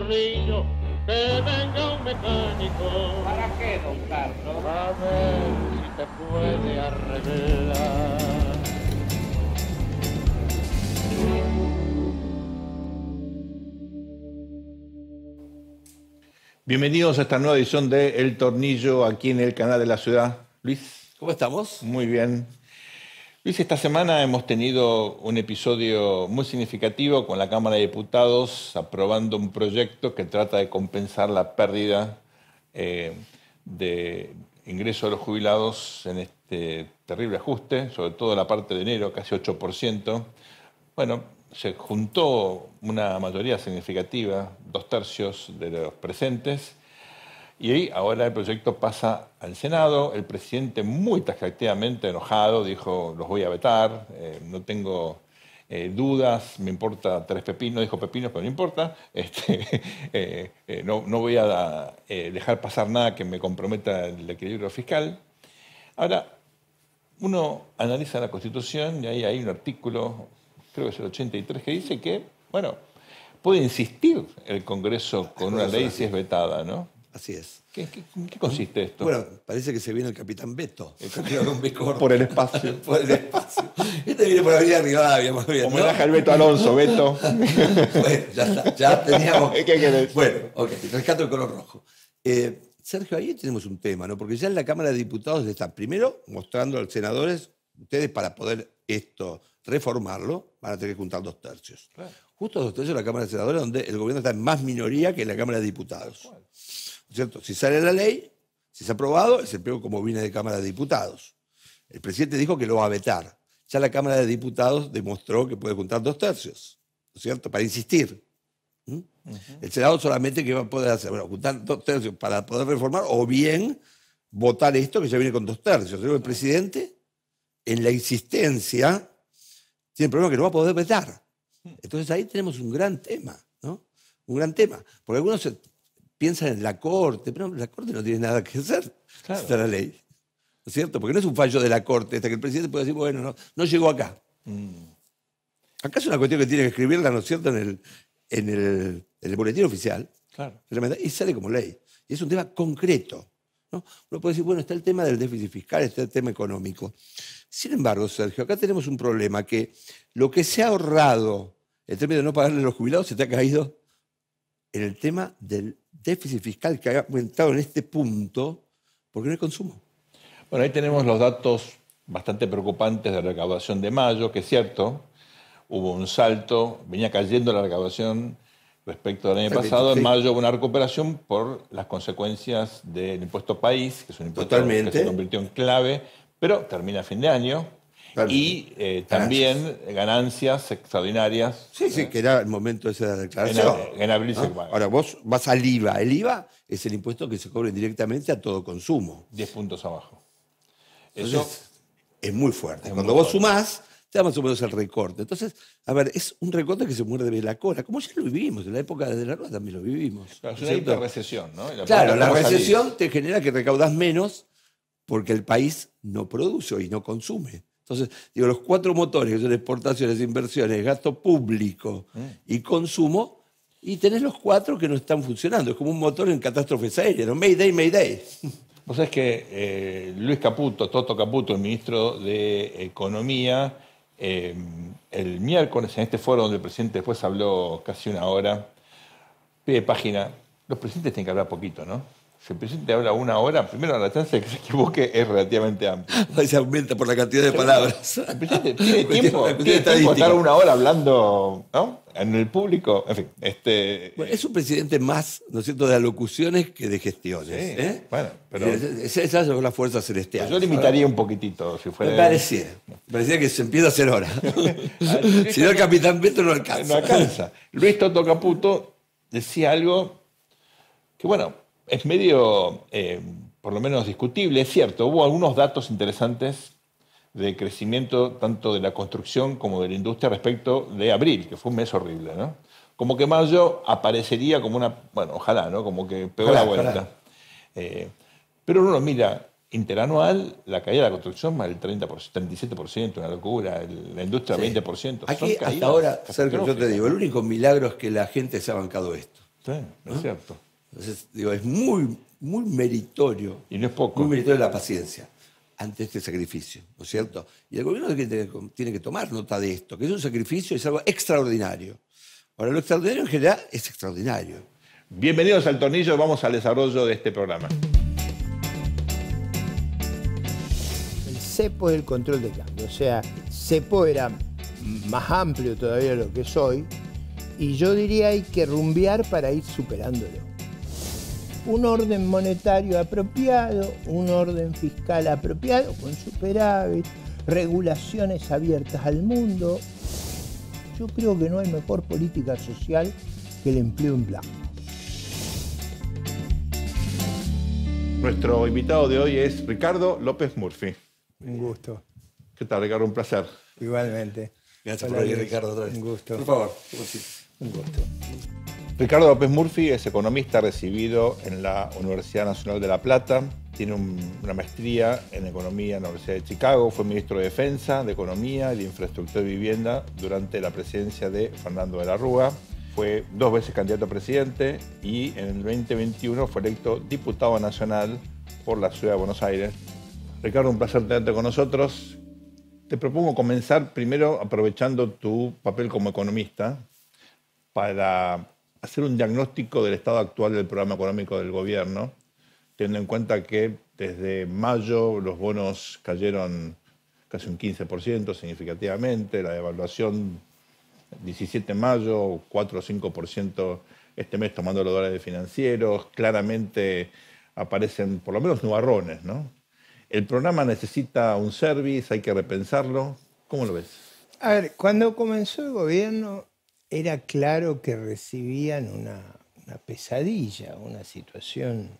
tornillo, que venga un mecánico. ¿Para qué, don Carlos? A ver si te puede arreglar. Bienvenidos a esta nueva edición de El Tornillo aquí en el canal de la ciudad. Luis. ¿Cómo estamos? Muy bien. Luis, esta semana hemos tenido un episodio muy significativo con la Cámara de Diputados aprobando un proyecto que trata de compensar la pérdida de ingresos de los jubilados en este terrible ajuste, sobre todo la parte de enero, casi 8%. Bueno, se juntó una mayoría significativa, 2/3 de los presentes, y ahora el proyecto pasa al Senado. El presidente, muy taxativamente enojado, dijo: los voy a vetar, no tengo dudas, me importa 3 pepinos, dijo pepinos, pero no importa, no voy a dejar pasar nada que me comprometa el equilibrio fiscal. Ahora, uno analiza la Constitución y ahí hay un artículo, creo que es el 83, que dice que, bueno, puede insistir el Congreso con una ley si es vetada, ¿no? Así es. ¿En qué consiste esto? Bueno, parece que se viene el Capitán Beto. Por el espacio. Por el espacio. Este viene por la Avenida Rivadavia, más bien, ¿no? Homenaje al Beto Alonso, Beto. Bueno, ya está. Ya teníamos... ¿Qué querés? Bueno, ok. Rescato el color rojo. Sergio, ahí tenemos un tema, ¿no? Porque ya en la Cámara de Diputados está, primero, mostrando a los senadores, ustedes para poder esto reformarlo, van a tener que juntar 2/3. Claro. Justo 2/3 de la Cámara de Senadores, donde el gobierno está en más minoría que en la Cámara de Diputados. Bueno. ¿Cierto? Si sale la ley, si se ha aprobado, es el peor como viene de Cámara de Diputados. El presidente dijo que lo va a vetar. Ya la Cámara de Diputados demostró que puede juntar 2/3, ¿no es cierto? Para insistir. El Senado solamente que va a poder hacer, bueno, juntar 2/3 para poder reformar, o bien votar esto que ya viene con 2/3. El presidente, en la insistencia, tiene el problema que no va a poder vetar. Entonces ahí tenemos un gran tema, ¿no? Un gran tema. Porque algunos piensan en la Corte, pero la Corte no tiene nada que hacer. Claro. Está la ley. ¿No es cierto? Porque no es un fallo de la Corte, hasta que el presidente puede decir, bueno, no llegó acá. Acá es una cuestión que tiene que escribirla, ¿no es cierto?, en el boletín oficial. Claro. Y sale como ley. Y es un tema concreto, ¿no? Uno puede decir, bueno, está el tema del déficit fiscal, está el tema económico. Sin embargo, Sergio, acá tenemos un problema que lo que se ha ahorrado en términos de no pagarle a los jubilados se te ha caído en el tema del déficit fiscal que ha aumentado en este punto porque no hay consumo. Bueno, ahí tenemos los datos bastante preocupantes de la recaudación de mayo, que es cierto, hubo un salto, venía cayendo la recaudación respecto al año pasado. En mayo hubo una recuperación por las consecuencias del impuesto país, que es un impuesto que se convirtió en clave, pero termina a fin de año. Y también ganancias extraordinarias. Sí, que era el momento ese de la declaración. En abril se paga. Ahora vos vas al IVA. El IVA es el impuesto que se cobra directamente a todo consumo. 10 puntos abajo. Eso es muy fuerte. Cuando vos sumás, te da más o menos el recorte. Entonces, a ver, es un recorte que se muerde de la cola, como ya lo vivimos. En la época de la Rúa también lo vivimos. Claro, es una hiperrecesión, ¿no? Claro, la recesión te genera que recaudás menos porque el país no produce y no consume. Entonces, digo, los 4 motores, que son exportaciones, inversiones, gasto público y consumo, y tenés los 4 que no están funcionando. Es como un motor en catástrofes aéreas, ¿no? Mayday, Mayday. Vos sabés que Luis Caputo, Toto Caputo, el ministro de Economía, el miércoles, en este foro donde el presidente después habló casi una hora, pide página. Los presidentes tienen que hablar poquito, ¿no? Si el presidente habla 1 hora, primero la chance de que se equivoque es relativamente amplia. Ahí se aumenta por la cantidad de palabras. El presidente tiene tiempo de estar 1 hora hablando, ¿no?, en el público. En fin, Bueno, es un presidente más, ¿no es cierto?, de alocuciones que de gestiones. Sí, bueno, pero esas son las fuerzas celestiales. Yo limitaría un poquitito, si fuera. Me parecía que se empieza a hacer hora. Si no, el Capitán Beto no alcanza. No alcanza. Luis Toto Caputo decía algo que, bueno, es medio, por lo menos, discutible. Es cierto, hubo algunos datos interesantes de crecimiento tanto de la construcción como de la industria respecto de abril, que fue un mes horrible, ¿no? Como que mayo aparecería como una, bueno, ojalá, ¿no?, como que pegó la vuelta. Pero uno mira, interanual, la caída de la construcción más del 37%, una locura, la industria 20%. Aquí hasta ahora, Sergio, yo te digo, el único milagro es que la gente se ha bancado esto. Sí, es cierto. Entonces, digo, es muy, muy meritorio. Y no es poco. Muy meritorio la paciencia ante este sacrificio, ¿no es cierto? Y el gobierno tiene que tomar nota de esto, que es un sacrificio, es algo extraordinario. Ahora, lo extraordinario en general es extraordinario. Bienvenidos al Tornillo, vamos al desarrollo de este programa. El cepo es el control de cambio, o sea, cepo era más amplio todavía de lo que es hoy, y yo diría hay que rumbear para ir superándolo. Un orden monetario apropiado, un orden fiscal apropiado, con superávit, regulaciones abiertas al mundo. Yo creo que no hay mejor política social que el empleo en blanco. Nuestro invitado de hoy es Ricardo López Murphy. Un gusto, ¿Qué tal, Ricardo? Un placer. igualmente. Gracias Hola, por venir, Luis. Ricardo, otra vez. Un gusto. Por favor. Un gusto. Ricardo López Murphy es economista recibido en la Universidad Nacional de La Plata. Tiene una maestría en economía en la Universidad de Chicago. Fue ministro de Defensa, de Economía y de Infraestructura y Vivienda durante la presidencia de Fernando de la Rúa. Fue 2 veces candidato a presidente y en el 2021 fue electo diputado nacional por la ciudad de Buenos Aires. Ricardo, un placer tenerte con nosotros. Te propongo comenzar primero aprovechando tu papel como economista para hacer un diagnóstico del estado actual del programa económico del gobierno, teniendo en cuenta que desde mayo los bonos cayeron casi un 15% significativamente, la devaluación 17 de mayo, 4 o 5% este mes tomando los dólares financieros, claramente aparecen por lo menos nubarrones, ¿no? El programa necesita un service, hay que repensarlo. ¿Cómo lo ves? A ver, cuando comenzó el gobierno era claro que recibían una pesadilla, una situación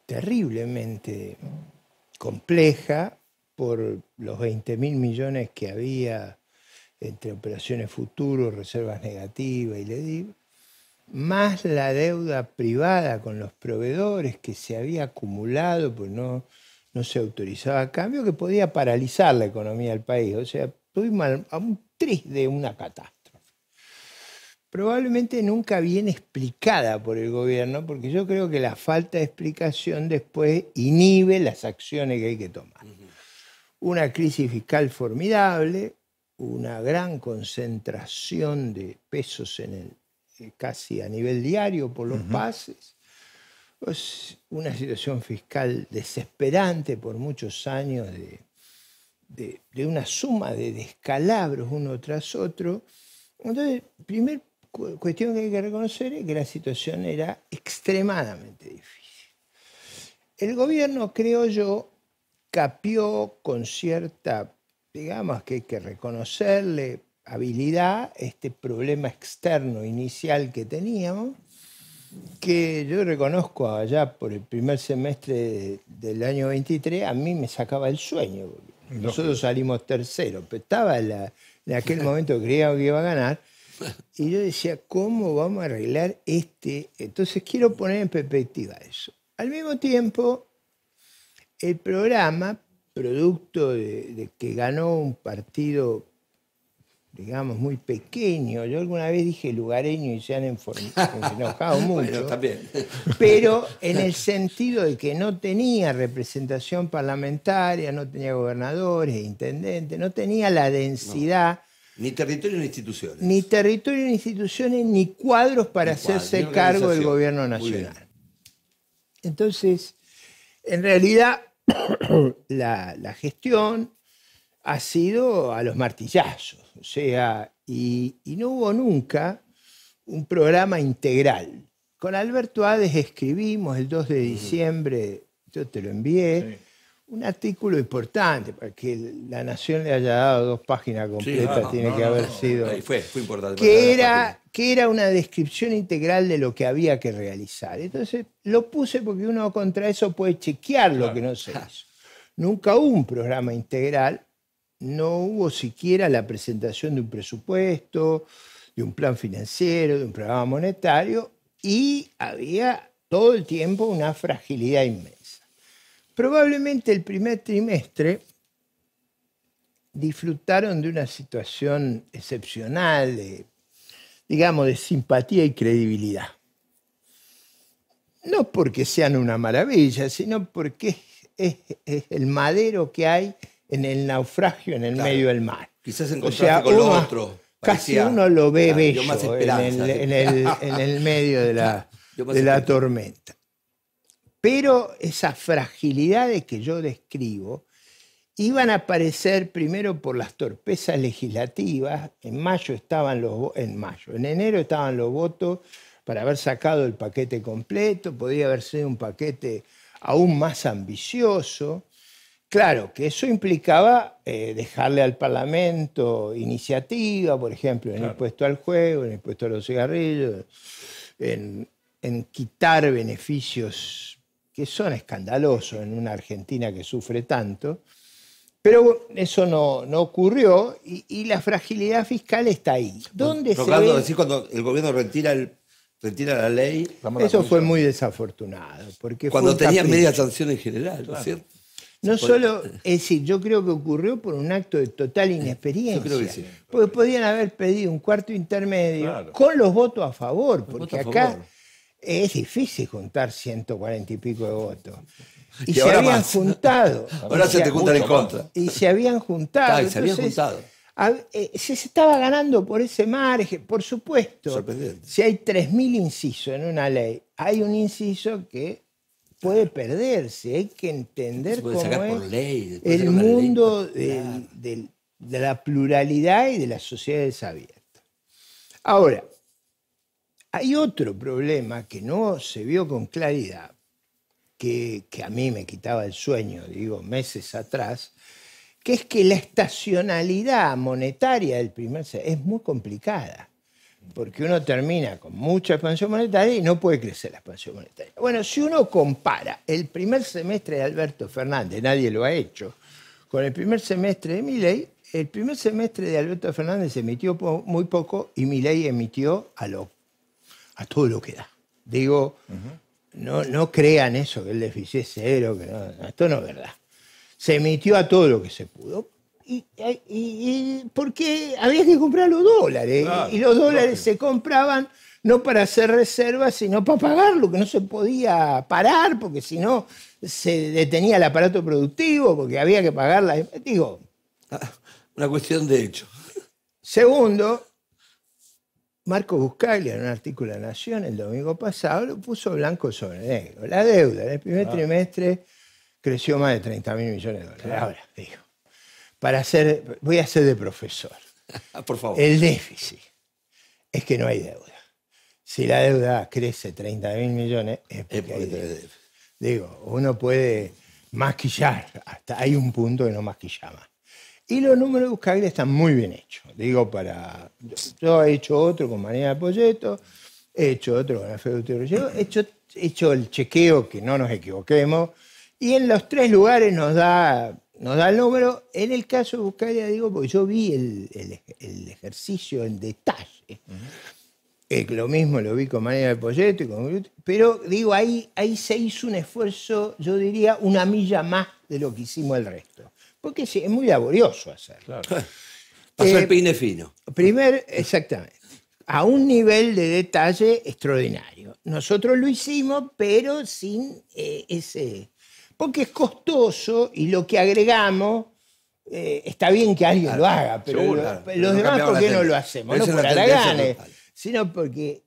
terriblemente compleja por los 20.000 millones que había entre operaciones futuros, reservas negativas y LEDIV, más la deuda privada con los proveedores que se había acumulado, pues no se autorizaba cambio, que podía paralizar la economía del país. O sea, estuvimos a un tris de una catástrofe. Probablemente nunca bien explicada por el gobierno, porque yo creo que la falta de explicación después inhibe las acciones que hay que tomar. Una crisis fiscal formidable, una gran concentración de pesos casi a nivel diario por los pases, pues una situación fiscal desesperante por muchos años de una suma de descalabros uno tras otro. Entonces, primera cuestión que hay que reconocer es que la situación era extremadamente difícil. El gobierno, creo yo, capió con cierta, digamos que hay que reconocerle, habilidad, este problema externo inicial que teníamos, que yo reconozco allá por el primer semestre del año 23, a mí me sacaba el sueño. Nosotros salimos terceros, pero estaba en aquel momento creíamos que iba a ganar, y yo decía, ¿cómo vamos a arreglar este? Entonces quiero poner en perspectiva eso. Al mismo tiempo, el programa, producto de que ganó un partido, digamos, muy pequeño. Yo alguna vez dije lugareño y se han enojado mucho. Bueno, también. Pero en el sentido de que no tenía representación parlamentaria, no tenía gobernadores, intendentes, no tenía la densidad. Ni territorio ni instituciones. Ni territorio ni instituciones, ni cuadros para hacerse cargo del gobierno Muy bien. nacional. Entonces, en realidad, la gestión ha sido a los martillazos, o sea, y no hubo nunca un programa integral. Con Alberto Hades escribimos el 2 de diciembre, yo te lo envié, un artículo importante, para que La Nación le haya dado 2 páginas completas, tiene que haber sido... Ahí fue importante. Que era una descripción integral de lo que había que realizar. Entonces lo puse porque uno contra eso puede chequear lo que no se hizo. Nunca hubo un programa integral, no hubo siquiera la presentación de un presupuesto, de un plan financiero, de un programa monetario, y había todo el tiempo una fragilidad inmensa. Probablemente el primer trimestre disfrutaron de una situación excepcional, digamos, de simpatía y credibilidad. No porque sean una maravilla, sino porque es el madero que hay en el naufragio en el Claro. medio del mar. Quizás en O contraste sea, con lo uno- otro. Casi parecía, uno lo ve claro, dio bello más en esperanza. en el medio de Dio más de la esperanza. tormenta. Pero esas fragilidades que yo describo iban a aparecer primero por las torpezas legislativas. En enero estaban los votos para haber sacado el paquete completo, podía haber sido un paquete aún más ambicioso. Claro, que eso implicaba dejarle al Parlamento iniciativa, por ejemplo, en el impuesto al juego, en el impuesto a los cigarrillos, en quitar beneficios que son escandalosos en una Argentina que sufre tanto. Pero eso no ocurrió y la fragilidad fiscal está ahí. ¿Dónde Pero se claro, ve? decir cuando el gobierno retira la ley, Eso fue muy desafortunado. Porque cuando fue un tenía capricho. media sanción en general, ¿no es cierto? No solo, es decir, yo creo que ocurrió por un acto de total inexperiencia. Yo creo que sí. Porque podían haber pedido un cuarto intermedio Claro. con los votos a favor, votos porque a acá favor. es difícil juntar 140 y pico de votos. Y, Y se ahora habían más. juntado. Ahora Y se te juntan en mucho más. contra. Y se habían juntado. Claro, se habían Entonces, juntado. se estaba ganando por ese margen, por supuesto. Sorprendente. Si hay 3.000 incisos en una ley, hay un inciso que puede perderse. Hay que entender Se puede cómo sacar es por ley. puede el sacar una ley. mundo Claro. de la pluralidad y de las sociedades abiertas. Ahora, hay otro problema que no se vio con claridad, que a mí me quitaba el sueño, digo, meses atrás, que es que la estacionalidad monetaria del primer semestre es muy complicada, porque uno termina con mucha expansión monetaria y no puede crecer la expansión monetaria. Bueno, si uno compara el primer semestre de Alberto Fernández, nadie lo ha hecho, con el primer semestre de Milei, el primer semestre de Alberto Fernández emitió muy poco y Milei emitió a todo lo que da. Digo, no crean eso, que el déficit es cero, que no, esto no es verdad. Se emitió a todo lo que se pudo. Y porque había que comprar los dólares. Claro, y los dólares lógico. se compraban no para hacer reservas, sino para pagarlo, que no se podía parar, porque si no se detenía el aparato productivo, porque había que pagarla. Digo, Una cuestión de hecho. segundo, Marco Buscaglia, en un artículo de La Nación el domingo pasado, lo puso blanco sobre negro. La deuda en el primer trimestre creció más de 30.000 millones de dólares. Ahora, digo, voy a ser de profesor. Por favor. El déficit es que no hay deuda. Si la deuda crece 30.000 millones, es porque hay deuda. Digo, uno puede maquillar, hasta hay un punto que no maquilla más. Y los números de Buscaglia están muy bien hechos. Digo, yo he hecho otro con María Poyetto, he hecho otro con Alfredo Gutiérrez, he hecho el chequeo, que no nos equivoquemos, y en los tres lugares nos da el número. En el caso de Buscaglia, digo, porque yo vi el ejercicio en detalle. Lo mismo lo vi con María Poyetto, pero digo, ahí se hizo un esfuerzo, yo diría, una milla más de lo que hicimos el resto. Porque sí, es muy laborioso hacerlo. Claro. Pasó el peine fino. Exactamente. A un nivel de detalle extraordinario. Nosotros lo hicimos, pero sin ese... Porque es costoso y lo que agregamos, está bien que alguien lo haga, pero seguro, los pero no demás, cambiamos ¿por la qué no lo tendencia. hacemos? Esa No es por la tendencia haraganes, total. sino porque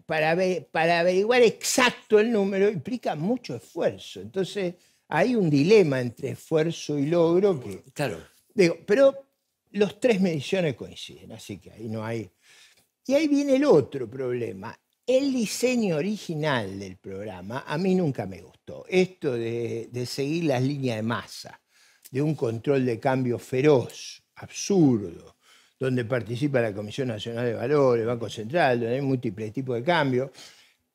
para averiguar exacto el número implica mucho esfuerzo. Entonces hay un dilema entre esfuerzo y logro que... Claro. Digo, pero los tres mediciones coinciden, así que ahí no hay... Y ahí viene el otro problema. El diseño original del programa a mí nunca me gustó. Esto de seguir las líneas de masa, de un control de cambio feroz, absurdo, donde participa la Comisión Nacional de Valores, el Banco Central, donde hay múltiples tipos de cambio,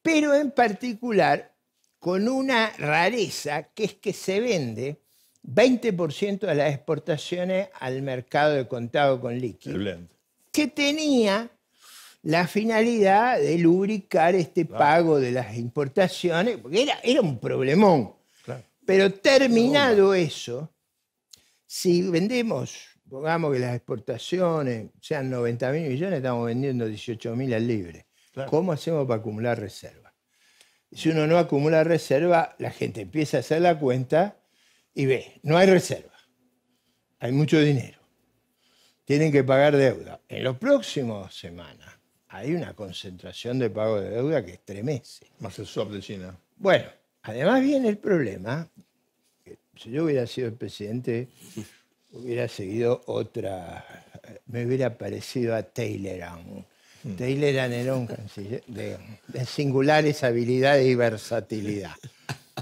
pero en particular con una rareza que es que se vende 20% de las exportaciones al mercado de contado con El líquido, blend. que tenía la finalidad de lubricar este pago de las importaciones, porque era un problemón. Claro. Pero terminado eso, si vendemos, pongamos que las exportaciones sean 90.000 millones, estamos vendiendo 18.000 al libre. Claro. ¿Cómo hacemos para acumular reservas? Si uno no acumula reserva, la gente empieza a hacer la cuenta y ve, no hay reserva, hay mucho dinero, tienen que pagar deuda. En los próximos semanas hay una concentración de pago de deuda que estremece. Más el swap de China. Bueno, además viene el problema, que si yo hubiera sido el presidente, hubiera seguido me hubiera parecido a Talleyrand. Talleyrand era un canciller de singulares habilidades y versatilidad.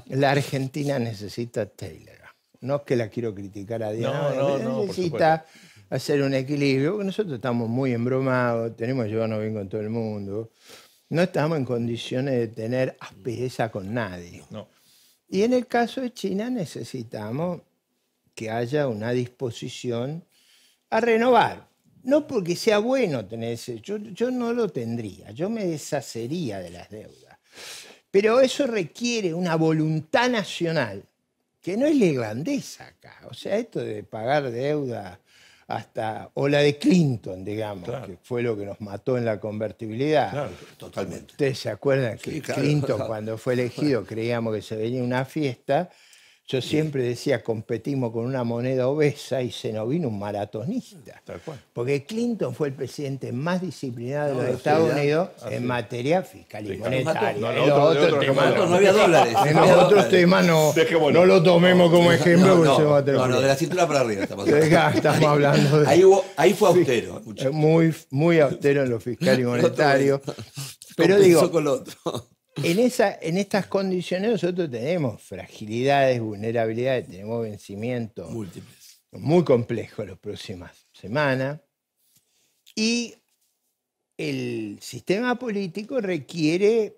La Argentina necesita Talleyrand. No es que la quiero criticar a Diana, necesita hacer un equilibrio, porque nosotros estamos muy embromados, tenemos que llevarnos bien con todo el mundo, no estamos en condiciones de tener aspereza con nadie. No. Y en el caso de China necesitamos que haya una disposición a renovar. No porque sea bueno tener ese, yo no lo tendría, yo me deshacería de las deudas. Pero eso requiere una voluntad nacional que no es la irlandesa acá. O sea, esto de pagar deuda o la de Clinton, digamos, claro, que fue lo que nos mató en la convertibilidad. Claro, totalmente. ¿Ustedes se acuerdan que claro, Clinton cuando fue elegido creíamos que se venía una fiesta? Yo siempre decía, competimos con una moneda obesa y se nos vino un maratonista. Tal cual. Porque Clinton fue el presidente más disciplinado de los Estados Unidos en materia fiscal y monetaria. No había dólares. En los otros temas no lo tomemos como ejemplo. No, de la cintura para arriba estamos hablando de... Ahí fue austero. Muy austero en lo fiscal y monetario. Pero digo... con lo otro. En estas condiciones nosotros tenemos fragilidades, vulnerabilidades, tenemos vencimientos múltiples, muy complejos las próximas semanas y el sistema político requiere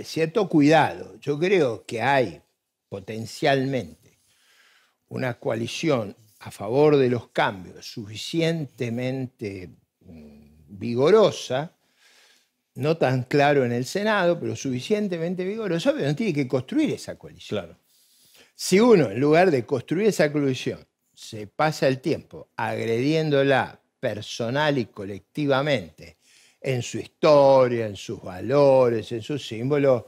cierto cuidado. Yo creo que hay potencialmente una coalición a favor de los cambios suficientemente vigorosa, no tan claro en el Senado, pero suficientemente vigoroso, pero no tiene que construir esa coalición. Claro. Si uno, en lugar de construir esa coalición, se pasa el tiempo agrediéndola personal y colectivamente en su historia, en sus valores, en sus símbolos,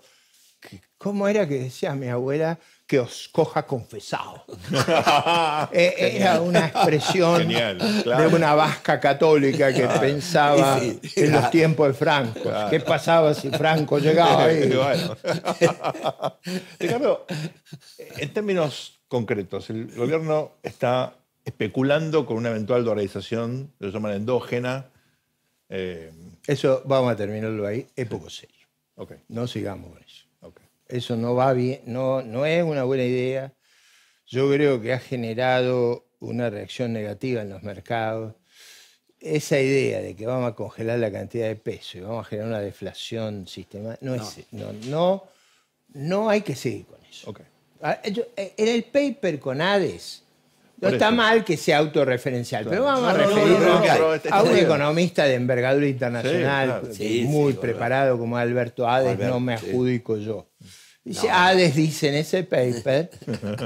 ¿cómo era que decía mi abuela? Que os coja confesado. Era una expresión Genial, claro, de una vasca católica que pensaba en los tiempos de Franco. Claro. ¿Qué pasaba si Franco llegaba ahí? Bueno. Ricardo, en términos concretos, el gobierno está especulando con una eventual dolarización, lo llaman endógena. Eso vamos a terminarlo ahí, es poco serio. Okay. No sigamos con eso. Okay. Eso no va bien, no es una buena idea. Yo creo que ha generado una reacción negativa en los mercados. Esa idea de que vamos a congelar la cantidad de peso y vamos a generar una deflación sistemática, no hay que seguir con eso. Okay. En el paper con Hades, no está mal que sea autorreferencial, claro, pero vamos a referirnos a un economista de envergadura internacional, muy preparado como Alberto Hades, no me adjudico yo. Dice, Hades dice en ese paper,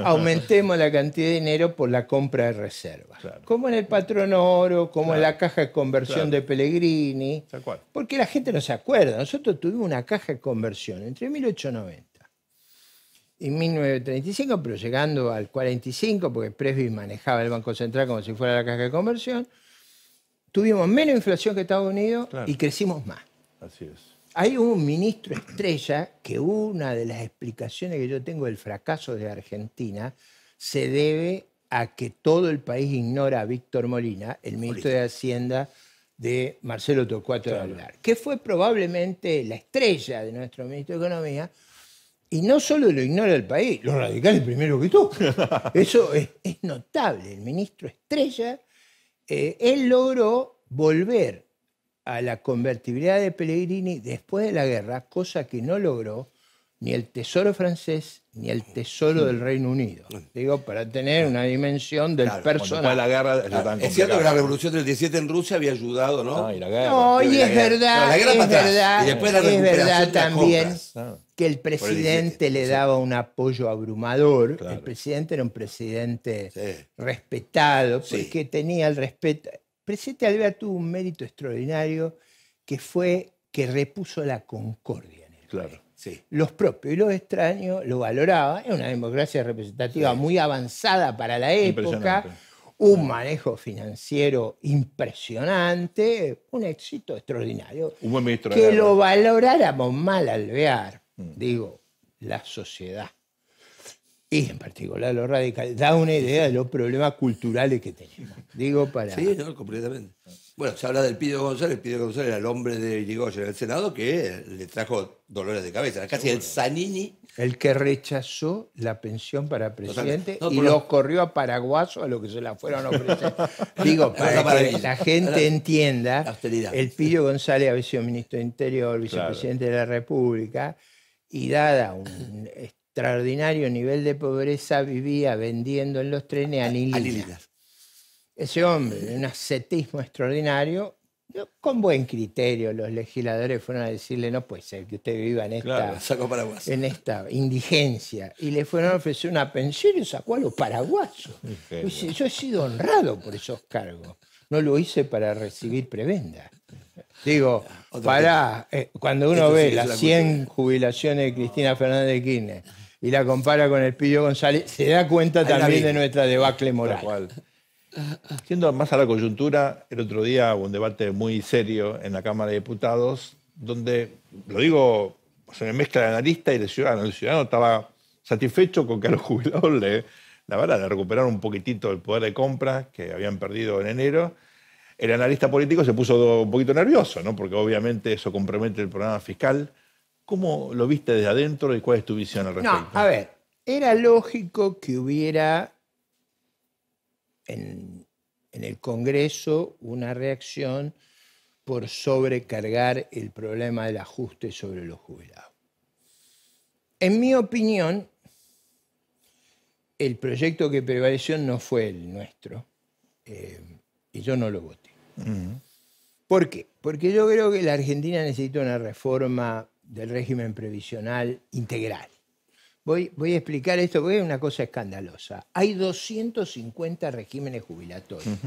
aumentemos la cantidad de dinero por la compra de reservas. Claro. Como en el Patrón Oro, como en la caja de conversión de Pellegrini. Porque la gente no se acuerda. Nosotros tuvimos una caja de conversión entre 1890 y 1935, pero llegando al 45, porque Presby manejaba el Banco Central como si fuera la caja de conversión, tuvimos menos inflación que Estados Unidos y crecimos más. Así es. Hay un ministro estrella que una de las explicaciones que yo tengo del fracaso de Argentina se debe a que todo el país ignora a Víctor Molina, el ministro de Hacienda de Marcelo Torcuato de Aguilar, que fue probablemente la estrella de nuestro ministro de Economía, y no solo lo ignora el país, los radicales primero que todo. Eso es notable. El ministro estrella, él logró volver a la convertibilidad de Pellegrini después de la guerra, cosa que no logró ni el Tesoro francés ni el Tesoro del Reino Unido. Digo, para tener una dimensión del personal. La guerra, es cierto que la revolución del 17 en Rusia había ayudado, ¿no? No, y la guerra. No, y es verdad, y después la es verdad recuperación también que el presidente le daba un apoyo abrumador. Claro. El presidente era un presidente respetado, porque tenía el respeto. El presidente Alvear tuvo un mérito extraordinario que fue que repuso la concordia en el país. Sí. Los propios y los extraños lo valoraban. Es una democracia representativa muy avanzada para la época, Impresionante. un manejo financiero impresionante, un éxito extraordinario. Un buen ministro de Que guerra. lo valoráramos mal alvear, digo, la sociedad, y en particular los radicales, da una idea de los problemas culturales que tenemos. Digo, para... Sí, no, completamente. Bueno, se habla del Pidio González. Pidio González era el hombre de Irigoyen en el Senado que le trajo dolores de cabeza. Casi el Zanini. El que rechazó la pensión para presidente No, y pero- los corrió a Paraguaso a lo que se la fueron a ofrecer. Digo, para que maravilla. la gente La entienda, austeridad. el Pidio González había sido ministro de Interior, vicepresidente de la República, y dada un extraordinario nivel de pobreza, vivía vendiendo en los trenes anilinas. Anilinas. Ese hombre, de un ascetismo extraordinario, con buen criterio, los legisladores fueron a decirle: no puede ser que usted viva en esta, Claro, Sacó paraguas. en esta indigencia. Y le fueron a ofrecer una pensión y sacó a los paraguayos. genio. Dice: yo he sido honrado por esos cargos. No lo hice para recibir prebenda. Digo, cuando uno Esto ve sí es las la 100 jubilaciones de Cristina Fernández de Kirchner y la compara con el Pidio González, se da cuenta Hay un también de abismo. nuestra debacle Tal moral. cual. Siendo más a la coyuntura, el otro día hubo un debate muy serio en la Cámara de Diputados, donde, lo digo, se me mezcla el analista y el ciudadano. El ciudadano estaba satisfecho con que a los jubilados la verdad, le recuperaron un poquitito el poder de compra que habían perdido en enero. El analista político se puso un poquito nervioso, ¿no? Porque obviamente eso compromete el programa fiscal. ¿Cómo lo viste desde adentro y cuál es tu visión al respecto? No, a ver, era lógico que hubiera en el Congreso una reacción por sobrecargar el problema del ajuste sobre los jubilados. En mi opinión, el proyecto que prevaleció no fue el nuestro, y yo no lo voté. ¿Por qué? Porque yo creo que la Argentina necesita una reforma del régimen previsional integral. Voy a explicar esto porque es una cosa escandalosa. Hay 250 regímenes jubilatorios.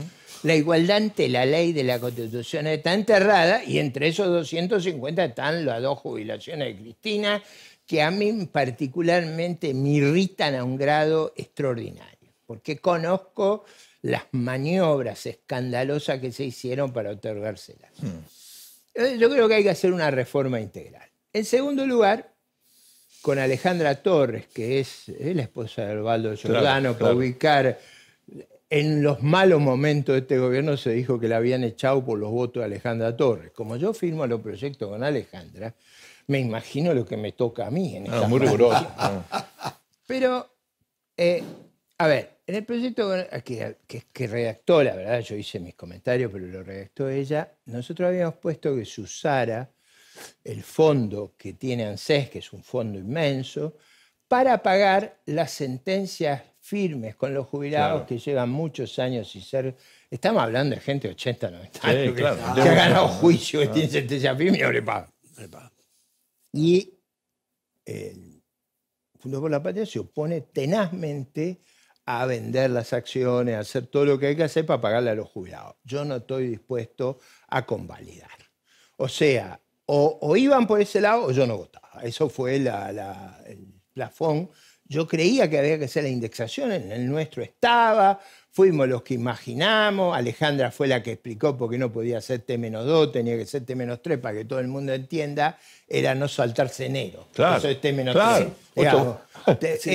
La igualdad ante la ley de la Constitución está enterrada y entre esos 250 están las dos jubilaciones de Cristina, que a mí particularmente me irritan a un grado extraordinario, porque conozco las maniobras escandalosas que se hicieron para otorgárselas. Yo creo que hay que hacer una reforma integral. En segundo lugar, con Alejandra Torres, que es la esposa de Osvaldo Giordano, para claro. ubicar en los malos momentos de este gobierno, se dijo que la habían echado por los votos de Alejandra Torres. Como yo firmo los proyectos con Alejandra, me imagino lo que me toca a mí en esta Muy parte. riguroso. Pero, a ver, en el proyecto que redactó, la verdad, yo hice mis comentarios, pero lo redactó ella, nosotros habíamos puesto que se usara el fondo que tiene ANSES, que es un fondo inmenso, para pagar las sentencias firmes con los jubilados Claro. que llevan muchos años sin ser... Estamos hablando de gente de 80, 90 Sí, años claro. que ha ganado juicio, que tiene sentencia firme y no le pagan. Y el Fondo por la Patria se opone tenazmente a vender las acciones, a hacer todo lo que hay que hacer para pagarle a los jubilados. Yo no estoy dispuesto a convalidar. O sea, o iban por ese lado o yo no votaba. Eso fue el plafón. Yo creía que había que hacer la indexación, en el nuestro estaba, fuimos los que imaginamos, Alejandra fue la que explicó por qué no podía ser T-2, tenía que ser T-3 para que todo el mundo entienda, era no saltarse enero. Claro, Eso es T-3. claro. Digamos.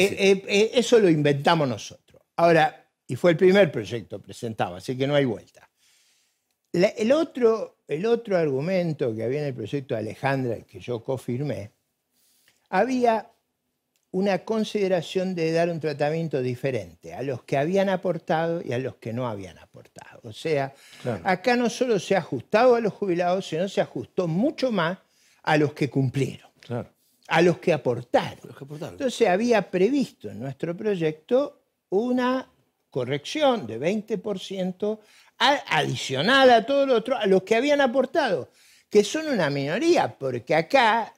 Eso lo inventamos nosotros. Ahora, y fue el primer proyecto presentado, así que no hay vuelta. El otro argumento que había en el proyecto de Alejandra, que yo cofirmé, había una consideración de dar un tratamiento diferente a los que habían aportado y a los que no habían aportado. O sea, Claro. acá no solo se ha ajustado a los jubilados, sino se ajustó mucho más a los que cumplieron, Claro. a los que aportaron. Los que aportaron. Entonces había previsto en nuestro proyecto una corrección de 20% adicional a todo lo otro, a los que habían aportado, que son una minoría, porque acá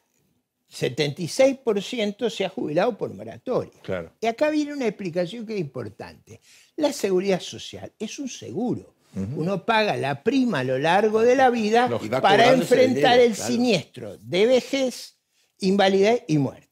76% se ha jubilado por moratoria. Claro. Y acá viene una explicación que es importante. La seguridad social es un seguro. Uno paga la prima a lo largo de la vida Y va para cobrando ese enfrentar dinero, el claro. siniestro de vejez invalidez y muerte.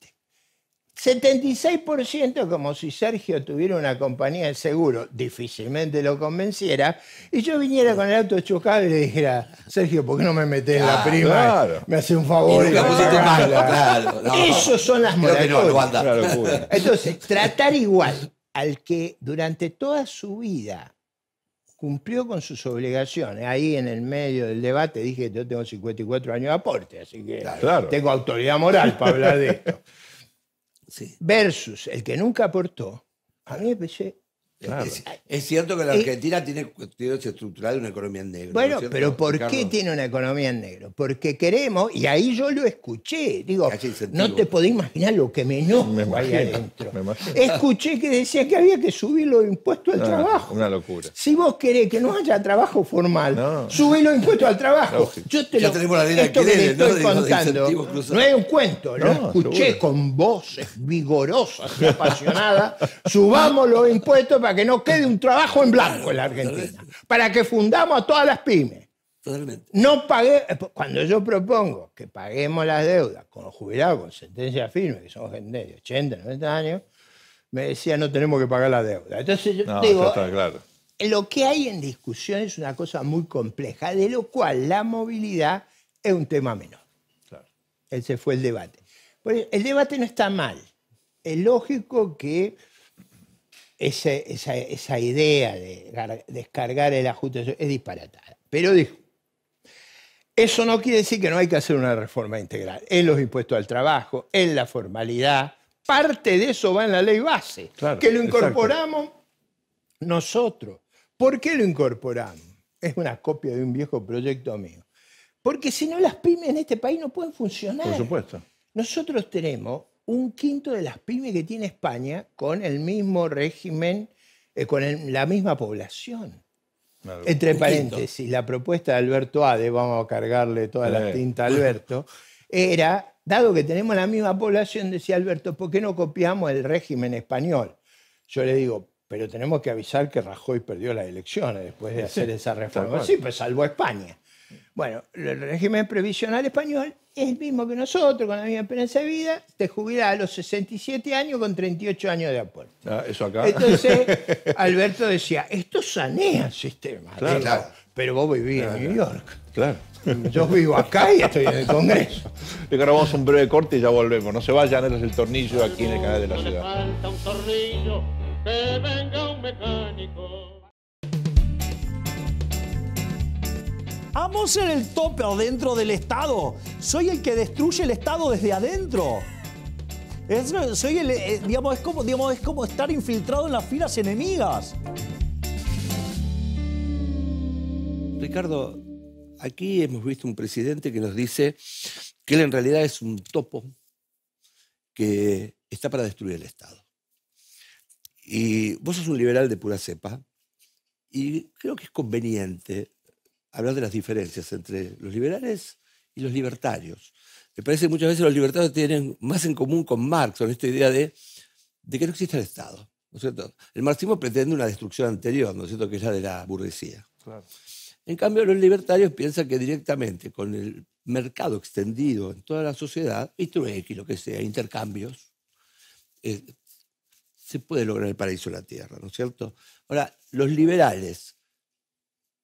76% como si Sergio tuviera una compañía de seguro, difícilmente lo convenciera, y yo viniera con el auto chocado y le dijera, Sergio, ¿por qué no me metés la prima? Claro. Me hace un favor. Y nunca me pusiste pagás mano, la-". claro. No, Esos son las creo que no, moratorias. Wanda. Una locura. Entonces, tratar igual al que durante toda su vida cumplió con sus obligaciones. Ahí en el medio del debate dije que yo tengo 54 años de aporte, así que Claro. tengo autoridad moral para hablar de esto. Sí. Versus el que nunca aportó, a mí me parece... Claro. Es cierto que la Argentina tiene cuestiones estructurales de una economía en negro. ¿no Bueno, es cierto, pero ¿por Ricardo? qué tiene una economía en negro? Porque queremos, y ahí yo lo escuché, digo, Que haya incentivo. no te podés imaginar lo que me enojo Me ahí imagino, adentro. me imagino. Escuché que decía que había que subir los impuestos al trabajo. Una locura. Si vos querés que no haya trabajo formal, No. subí los impuestos al trabajo. Lógico. Yo te Ya lo, tenemos la ley de esto que le alquileres, ¿no? estoy De los contando incentivos cruzados. no es un cuento, lo No, escuché seguro. con voces vigorosas y apasionadas. Subamos los impuestos para que no quede un trabajo en blanco en la Argentina, para que fundamos a todas las pymes. Totalmente. No pagué, cuando yo propongo que paguemos las deudas con los jubilados con sentencia firme, que son gente de 80, 90 años, me decía no tenemos que pagar la deuda. Entonces yo No, digo, ya está claro. lo que hay en discusión es una cosa muy compleja, de lo cual la movilidad es un tema menor. Claro. Ese fue el debate. Pues el debate no está mal. Es lógico que esa idea de descargar el ajuste es disparatada. Pero dijo, eso no quiere decir que no hay que hacer una reforma integral en los impuestos al trabajo, en la formalidad. Parte de eso va en la ley base, Claro, que lo incorporamos nosotros. ¿Por qué lo incorporamos? Es una copia de un viejo proyecto mío. Porque si no, las pymes en este país no pueden funcionar. Por supuesto. Nosotros tenemos un quinto de las pymes que tiene España con el mismo régimen, la misma población. Claro. Entre Un paréntesis, la propuesta de Alberto Ade, vamos a cargarle toda la tinta a Alberto, era, dado que tenemos la misma población, decía Alberto, ¿por qué no copiamos el régimen español? Yo le digo, pero tenemos que avisar que Rajoy perdió las elecciones después de hacer esa reforma. cual. Sí, pues salvó a España. Bueno, el régimen previsional español es el mismo que nosotros, con la misma esperanza de vida, te jubilás a los 67 años con 38 años de aporte. Ah, eso acá. Entonces, Alberto decía, esto sanea el sistema. Claro. Digo, pero vos vivís en New York. Claro. Yo vivo acá y estoy en el Congreso. Ricardo, vamos a un breve corte y ya volvemos. No se vayan, ese es el tornillo aquí en el canal de la No le ciudad. falta un tornillo, que venga un mecánico. Amo ser el topper dentro del Estado. Soy el que destruye el Estado desde adentro. Soy es como estar infiltrado en las filas enemigas. Ricardo, aquí hemos visto un presidente que nos dice que él en realidad es un topo que está para destruir el Estado. Y vos sos un liberal de pura cepa y creo que es conveniente hablar de las diferencias entre los liberales y los libertarios. Me parece que muchas veces los libertarios tienen más en común con Marx, con esta idea de que no existe el Estado, ¿no es cierto? El marxismo pretende una destrucción anterior, ¿no es cierto?, que es la de la burguesía. Claro. En cambio, los libertarios piensan que directamente con el mercado extendido en toda la sociedad, y trueque, lo que sea, intercambios, se puede lograr el paraíso en la tierra, ¿no es cierto? Ahora, los liberales,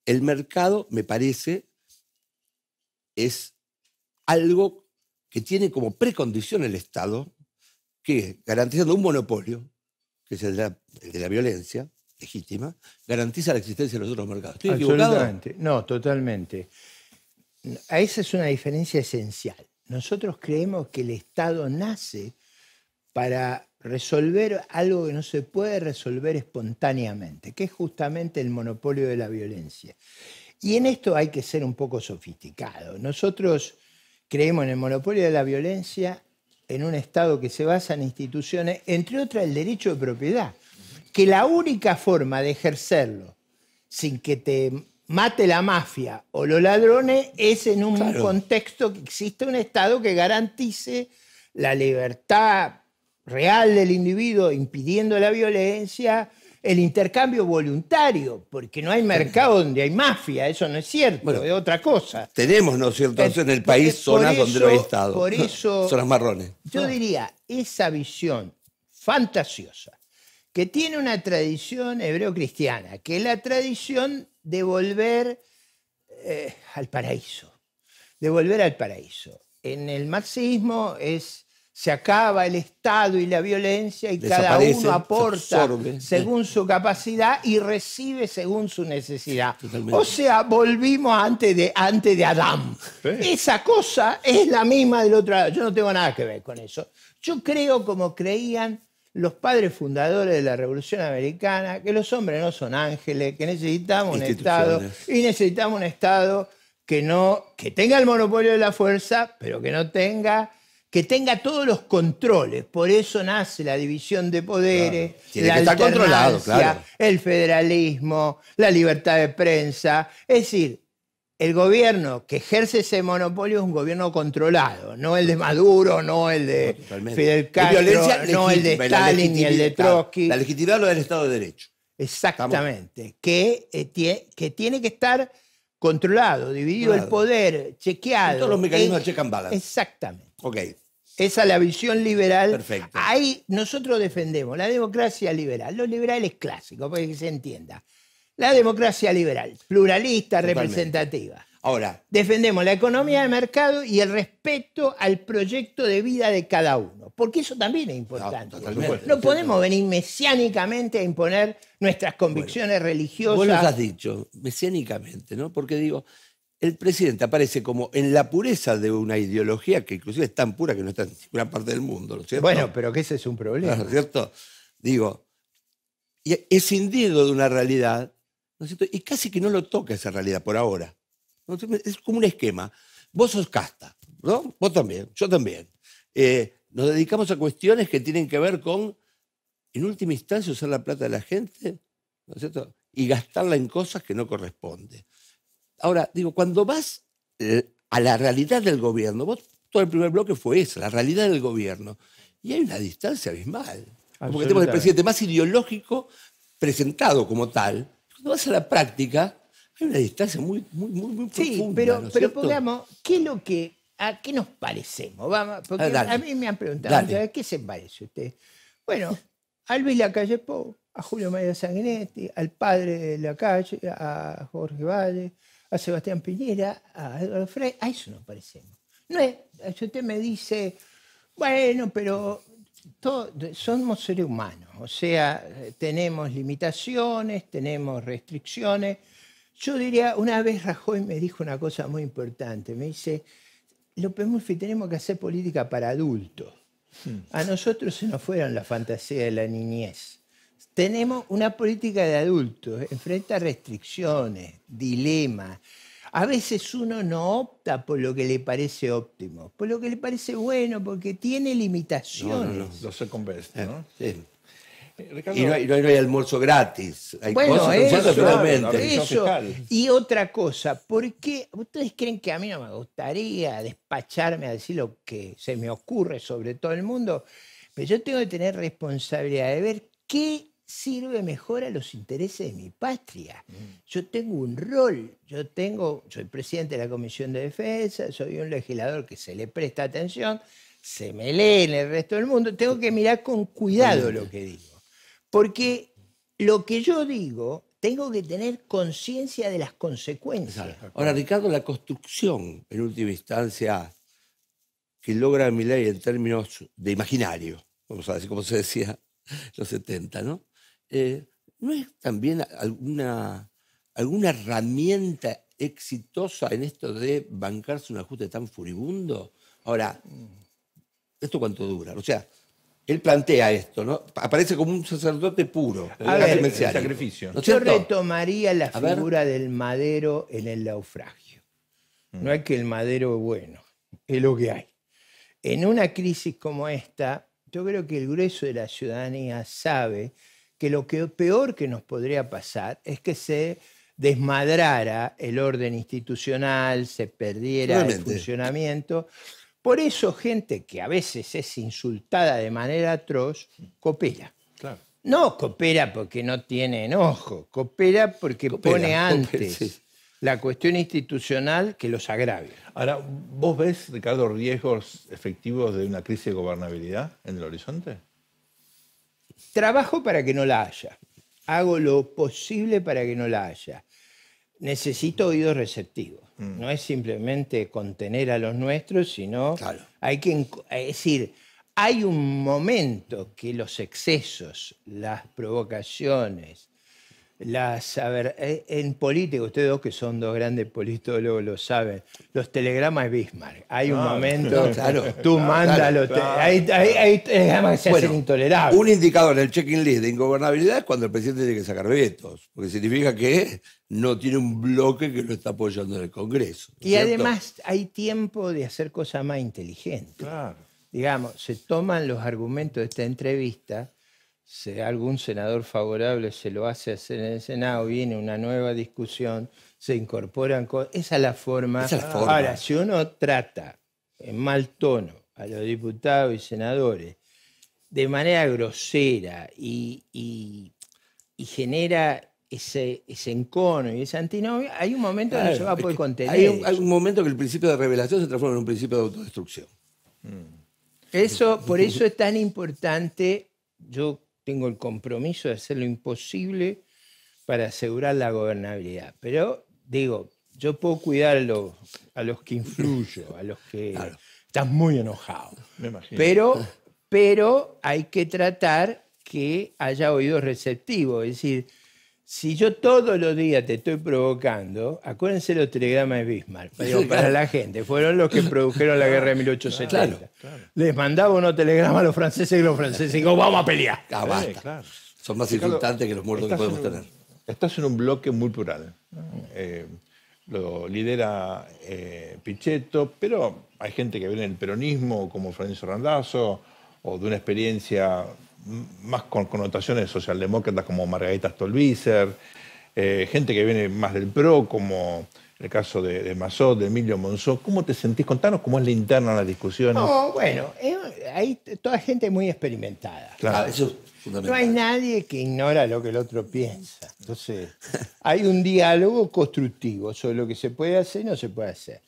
el mercado, me parece, es algo que tiene como precondición el Estado, que garantizando un monopolio, que es el de la violencia legítima, garantiza la existencia de los otros mercados. ¿Estoy equivocado? Absolutamente. No, totalmente. Esa es una diferencia esencial. Nosotros creemos que el Estado nace para resolver algo que no se puede resolver espontáneamente, que es justamente el monopolio de la violencia. Y en esto hay que ser un poco sofisticado. Nosotros creemos en el monopolio de la violencia, en un Estado que se basa en instituciones, entre otras el derecho de propiedad, que la única forma de ejercerlo sin que te mate la mafia o los ladrones es en un contexto que existe un Estado que garantice la libertad real del individuo, impidiendo la violencia, el intercambio voluntario, porque no hay mercado donde hay mafia, eso no es cierto, Bueno, es otra cosa. Tenemos, ¿no es cierto?, en el país Por zonas donde no hay eso- Estado. por eso- Zonas marrones. Yo diría, esa visión fantasiosa, que tiene una tradición hebreo-cristiana, que es la tradición de volver al paraíso, de volver al paraíso. En el marxismo se acaba el Estado y la violencia y cada Desaparece, uno aporta se absorbe. según su capacidad y recibe según su necesidad. Totalmente. O sea, volvimos antes de Adán. Sí. Esa cosa es la misma del otro lado. Yo no tengo nada que ver con eso. Yo creo, como creían los padres fundadores de la Revolución Americana, que los hombres no son ángeles, que necesitamos un Estado y necesitamos un Estado que tenga el monopolio de la fuerza, pero que tenga todos los controles. Por eso nace la división de poderes, Claro. Tiene la que estar controlado, alternancia, claro. el federalismo, la libertad de prensa. Es decir, el gobierno que ejerce ese monopolio es un gobierno controlado, no el de Maduro, no el de Totalmente. Fidel Es Castro, violencia no el de legítima, y la Stalin ni el de legitimidad, Trotsky. La legitimidad lo del Estado de Derecho. Exactamente, que tiene que estar controlado, dividido el Controlado. poder, chequeado. Todos los mecanismos de check and balance. Exactamente. Ok. Esa es la visión liberal. Perfecto. Ahí nosotros defendemos la democracia liberal. Los liberales clásicos, para que se entienda. La democracia liberal, pluralista, Totalmente. representativa. Ahora, Defendemos la economía de mercado y el respeto al proyecto de vida de cada uno, porque eso también es importante. No, totalmente. No podemos venir mesiánicamente a imponer nuestras convicciones religiosas. vos los has dicho, mesiánicamente, ¿no? Porque digo, el presidente aparece como en la pureza de una ideología que inclusive es tan pura que no está en ninguna parte del mundo, ¿no es cierto? Bueno, pero que ese es un problema. ¿No es cierto? Digo, y escindido de una realidad, ¿no es cierto? Y casi que no lo toca esa realidad por ahora. ¿No? Es como un esquema. Vos sos casta, ¿no? Vos también, yo también. Nos dedicamos a cuestiones que tienen que ver con, en última instancia, usar la plata de la gente, ¿no es cierto? Y gastarla en cosas que no corresponde. Ahora, digo, cuando vas a la realidad del gobierno, vos, todo el primer bloque fue eso, la realidad del gobierno, y hay una distancia abismal. Porque tenemos el presidente más ideológico presentado como tal. Cuando vas a la práctica, hay una distancia muy Sí, profunda. pero, ¿no es pero cierto? pongamos, ¿a qué nos parecemos? Vamos, porque Dale. a mí me han preguntado, Dale. ¿a qué se parece usted? Bueno, a Luis Lacalle Pou, a Julio María Sanguinetti, al padre de Lacalle, a Jorge Valle, a Sebastián Piñera, a Eduardo Frei, a eso nos parecemos. No es, si usted me dice, bueno, pero somos seres humanos, o sea, tenemos limitaciones, tenemos restricciones. Yo diría, una vez Rajoy me dijo una cosa muy importante, me dice, López Murphy, tenemos que hacer política para adultos. A nosotros se nos fueron la fantasía de la niñez. Tenemos una política de adultos, enfrenta restricciones, dilemas. A veces uno no opta por lo que le parece óptimo, por lo que le parece bueno, porque tiene limitaciones. No. Lo second best, ¿no? Sí. Ricardo, Y no hay almuerzo gratis. Hay Bueno, cosas, eso, totalmente. la revisión eso. fiscal. Y otra cosa, ¿por qué ustedes creen que a mí no me gustaría despacharme a decir lo que se me ocurre sobre todo el mundo? Pero yo tengo que tener responsabilidad de ver qué sirve mejor a los intereses de mi patria. Yo tengo un rol, soy presidente de la Comisión de Defensa, soy un legislador que se le presta atención, se me lee en el resto del mundo, tengo que mirar con cuidado lo que digo. Porque lo que yo digo, tengo que tener conciencia de las consecuencias. Ahora, Ricardo, la construcción, en última instancia, que logra Milei en términos de imaginario, vamos a decir, como se decía en los 70, ¿no? ¿No es también alguna herramienta exitosa en esto de bancarse un ajuste tan furibundo? Ahora, ¿esto cuánto dura? O sea, él plantea esto, ¿no? Aparece como un sacerdote puro, A ver, casi el mesiánico. sacrificio. ¿No es Yo cierto? retomaría la A ver. figura del madero en el naufragio. No es que el madero es bueno, es lo que hay. En una crisis como esta, yo creo que el grueso de la ciudadanía sabe que lo peor que nos podría pasar es que se desmadrara el orden institucional, se perdiera el Totalmente. funcionamiento. Por eso gente que a veces es insultada de manera atroz, coopera. Claro. No coopera porque no tiene enojo, coopera porque pone antes sí. la cuestión institucional que los agravia. Ahora, ¿vos ves, Ricardo, riesgos efectivos de una crisis de gobernabilidad en el horizonte? Trabajo para que no la haya. Hago lo posible para que no la haya. Necesito oídos receptivos. No es simplemente contener a los nuestros, sino Claro. hay que... Es decir, hay un momento que los excesos, las provocaciones, en política, ustedes dos que son dos grandes politólogos lo saben, los telegramas de Bismarck. Hay un momento, claro, tú mándalo, hay telegramas que se Bueno, hacen intolerables. Un indicador en el checking list de ingobernabilidad es cuando el presidente tiene que sacar vetos, porque significa que no tiene un bloque que lo está apoyando en el Congreso. Y ¿cierto? además hay tiempo de hacer cosas más inteligentes. Claro. Digamos, se toman los argumentos de esta entrevista, si algún senador favorable se lo hace hacer en el Senado, viene una nueva discusión, se incorporan cosas. Esa es la forma. Esa es la forma. Ahora, si uno trata en mal tono a los diputados y senadores de manera grosera y genera ese encono y esa antinomia, hay un momento que no se va a poder contener. Hay un momento que el principio de revelación se transforma en un principio de autodestrucción. Por eso es tan importante. Yo tengo el compromiso de hacer lo imposible para asegurar la gobernabilidad. Pero, digo, yo puedo cuidar a los que influyo, a los que están muy enojados. Me imagino. Pero hay que tratar que haya oídos receptivos. Es decir, si yo todos los días te estoy provocando, acuérdense los telegramas de Bismarck, digo, para la gente, fueron los que produjeron la guerra de 1870. Les mandaba unos telegramas a los franceses y los franceses digo, vamos a pelear. Ah, basta. Claro. Son más Ricardo, insultantes que los muertos que podemos tener. Estás en un bloque muy plural. Lo lidera Pichetto, pero hay gente que viene del peronismo, como Florencio Randazzo, o de una experiencia más con connotaciones socialdemócratas como Margarita Stolbizer, gente que viene más del PRO, como el caso de Massot, de Emilio Monzó. ¿Cómo te sentís? Contanos cómo es la interna de las discusiones. No, bueno, hay toda gente muy experimentada. Claro. Eso es No fundamental. hay nadie que ignora lo que el otro piensa. Entonces, hay un diálogo constructivo sobre lo que se puede hacer y no se puede hacer.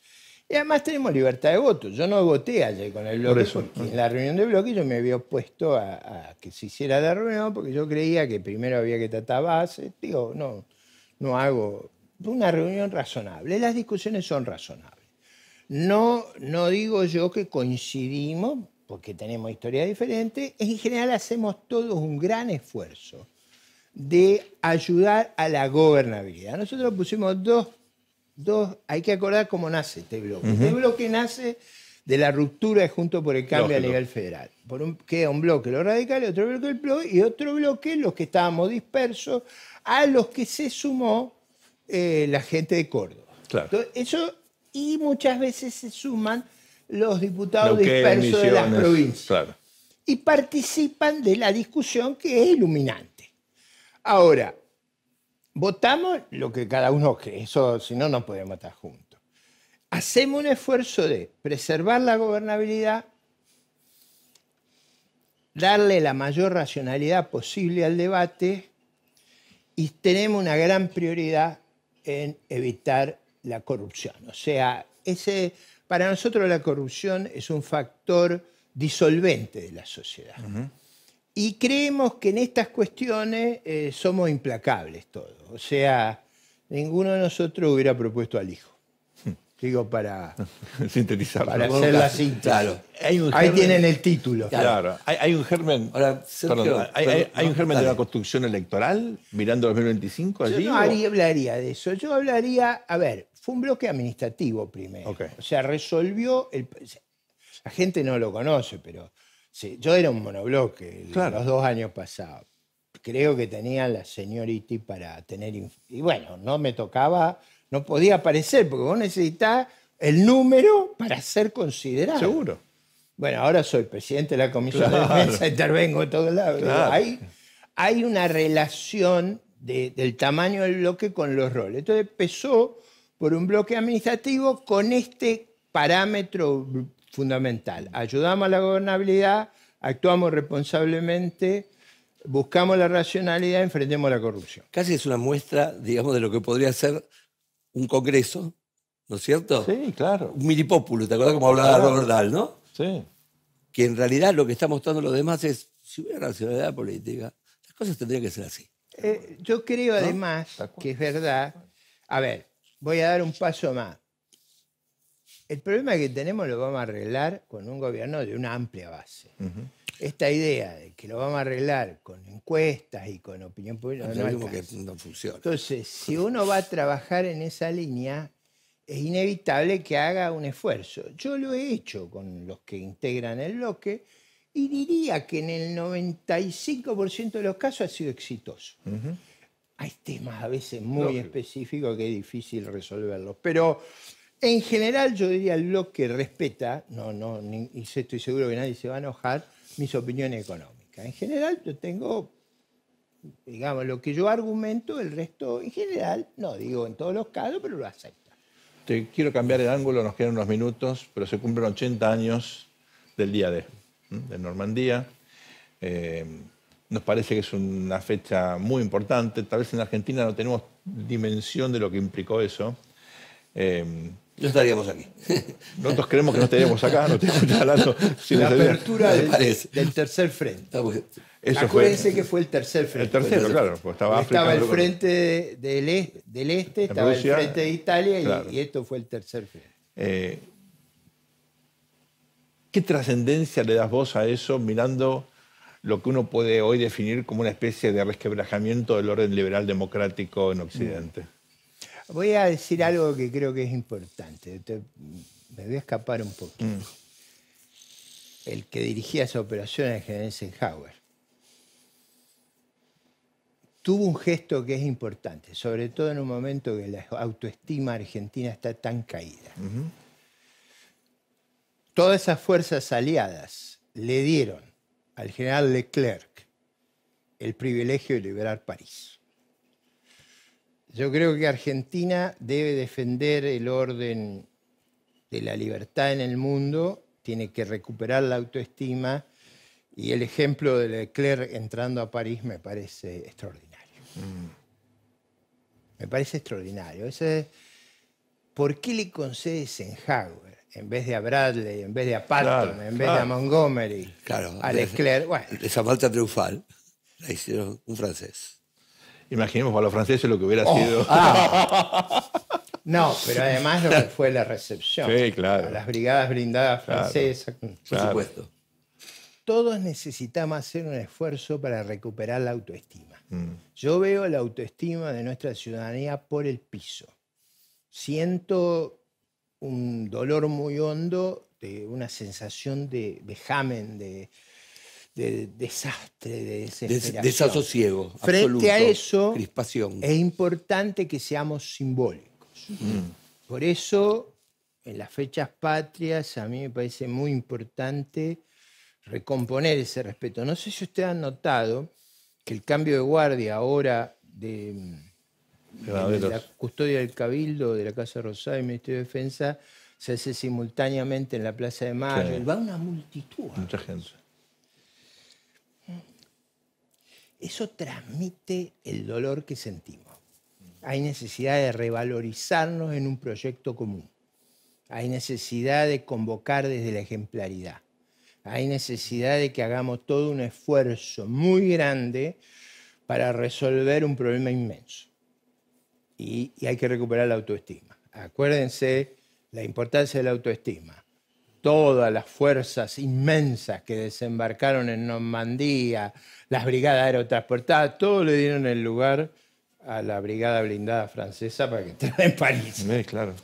Y además tenemos libertad de voto. Yo no voté ayer con el bloque, Por eso. porque en la reunión del bloque yo me había opuesto a que se hiciera la reunión, porque yo creía que primero había que tratar base. Digo, no hago una reunión razonable. Las discusiones son razonables. No digo yo que coincidimos, porque tenemos historias diferentes. En general hacemos todos un gran esfuerzo de ayudar a la gobernabilidad. Nosotros pusimos dos, hay que acordar cómo nace este bloque. Este bloque nace de la ruptura de Juntos por el Cambio a Lógico. nivel federal. Queda un bloque los radicales, otro bloque el PRO y otro bloque los que estábamos dispersos, a los que se sumó la gente de Córdoba. Claro. Entonces, y muchas veces se suman los diputados Neuquén, dispersos de las Misiones, provincias. Claro. Y participan de la discusión que es iluminante. Ahora, votamos lo que cada uno cree, eso si no, no podemos estar juntos. Hacemos un esfuerzo de preservar la gobernabilidad, darle la mayor racionalidad posible al debate y tenemos una gran prioridad en evitar la corrupción. O sea, para nosotros la corrupción es un factor disolvente de la sociedad. Y creemos que en estas cuestiones somos implacables todos. O sea, ninguno de nosotros hubiera propuesto al hijo. Digo, para Sintetizarlo. hacer la síntesis. Claro. Hay un Ahí germen- tienen el título. Claro. Hay un germen. Ahora, Sergio, Perdón, hay un germen de dale. una construcción electoral mirando 2025 allí. Yo no hablaría de eso. Yo hablaría, a ver, fue un bloque administrativo primero. Ok. O sea, resolvió, la gente no lo conoce, pero sí, yo era un monobloque Claro. los 2 años pasados. Creo que tenía la seniority para tener... Y bueno, no me tocaba, no podía aparecer, porque vos necesitás el número para ser considerado. Seguro. Bueno, ahora soy presidente de la Comisión de Defensa, intervengo en todos lados. Claro. Hay una relación del tamaño del bloque con los roles. Entonces empezó por un bloque administrativo con este parámetro fundamental. Ayudamos a la gobernabilidad, actuamos responsablemente, buscamos la racionalidad, enfrentemos la corrupción. Casi es una muestra, digamos, de lo que podría ser un congreso, ¿no es cierto? Sí, claro. Un minipópulo, ¿te acuerdas cómo hablaba Robert Dahl, no? Sí. Que en realidad lo que está mostrando los demás es, si hubiera racionalidad política, las cosas tendrían que ser así. Yo creo además que es verdad. A ver, voy a dar un paso más. El problema que tenemos lo vamos a arreglar con un gobierno de una amplia base. Esta idea de que lo vamos a arreglar con encuestas y con opinión pública no Mismo que alcanza. no funciona. Entonces, si uno va a trabajar en esa línea, es inevitable que haga un esfuerzo. Yo lo he hecho con los que integran el bloque y diría que en el 95% de los casos ha sido exitoso. Hay temas a veces muy específicos que es difícil resolverlos, pero en general yo diría el bloque respeta, y estoy seguro que nadie se va a enojar, mis opiniones económicas. En general yo tengo, digamos, lo que yo argumento, el resto en general, no digo en todos los casos, pero lo acepta. Te quiero cambiar el ángulo, nos quedan unos minutos, pero se cumplen 80 años del día de Normandía. Nos parece que es una fecha muy importante. Tal vez en Argentina no tenemos dimensión de lo que implicó eso. No estaríamos aquí. Nosotros creemos que no estaríamos acá, no te escuchas hablando. La apertura Me parece. del tercer frente. Está bueno. Eso Acuérdense que fue el tercer frente. el tercero, claro. Porque estaba Estaba el África, frente del este, estaba Rusia, el frente de Italia claro. y esto fue el tercer frente. ¿Qué trascendencia le das vos a eso mirando lo que uno puede hoy definir como una especie de resquebrajamiento del orden liberal democrático en Occidente? Voy a decir algo que creo que es importante. Me voy a escapar un poquito. El que dirigía esa operación era el general Eisenhower. Tuvo un gesto que es importante, sobre todo en un momento que la autoestima argentina está tan caída. Todas esas fuerzas aliadas le dieron al general Leclerc el privilegio de liberar París. Yo creo que Argentina debe defender el orden de la libertad en el mundo, tiene que recuperar la autoestima y el ejemplo de Leclerc entrando a París me parece extraordinario. Me parece extraordinario. ¿Por qué le concede Eisenhower en vez de a Bradley, en vez de a Patton, Claro, en vez de a Montgomery, Claro, a Leclerc? Bueno, esa marcha triunfal la hicieron un francés. Imaginemos para los franceses lo que hubiera sido. no, pero además lo que fue la recepción. Sí, claro. A las brigadas blindadas francesas. Por Claro. supuesto. Todos necesitamos hacer un esfuerzo para recuperar la autoestima. Yo veo la autoestima de nuestra ciudadanía por el piso. Siento un dolor muy hondo, de una sensación de vejamen, de desastre, de desesperación. Desasosiego. Frente absoluto, a eso, crispación. es importante que seamos simbólicos. Por eso, en las fechas patrias, a mí me parece muy importante recomponer ese respeto. No sé si ustedes han notado que el cambio de guardia ahora de la custodia del Cabildo, de la Casa Rosada y del Ministerio de Defensa, se hace simultáneamente en la Plaza de Mayo. Sí. Va una multitud. Mucha gente. Eso transmite el dolor que sentimos. Hay necesidad de revalorizarnos en un proyecto común. Hay necesidad de convocar desde la ejemplaridad. Hay necesidad de que hagamos todo un esfuerzo muy grande para resolver un problema inmenso. Y hay que recuperar la autoestima. Acuérdense la importancia de la autoestima. Todas las fuerzas inmensas que desembarcaron en Normandía, las brigadas aerotransportadas, todo le dieron el lugar a la brigada blindada francesa para que entrara en París. Sí, claro.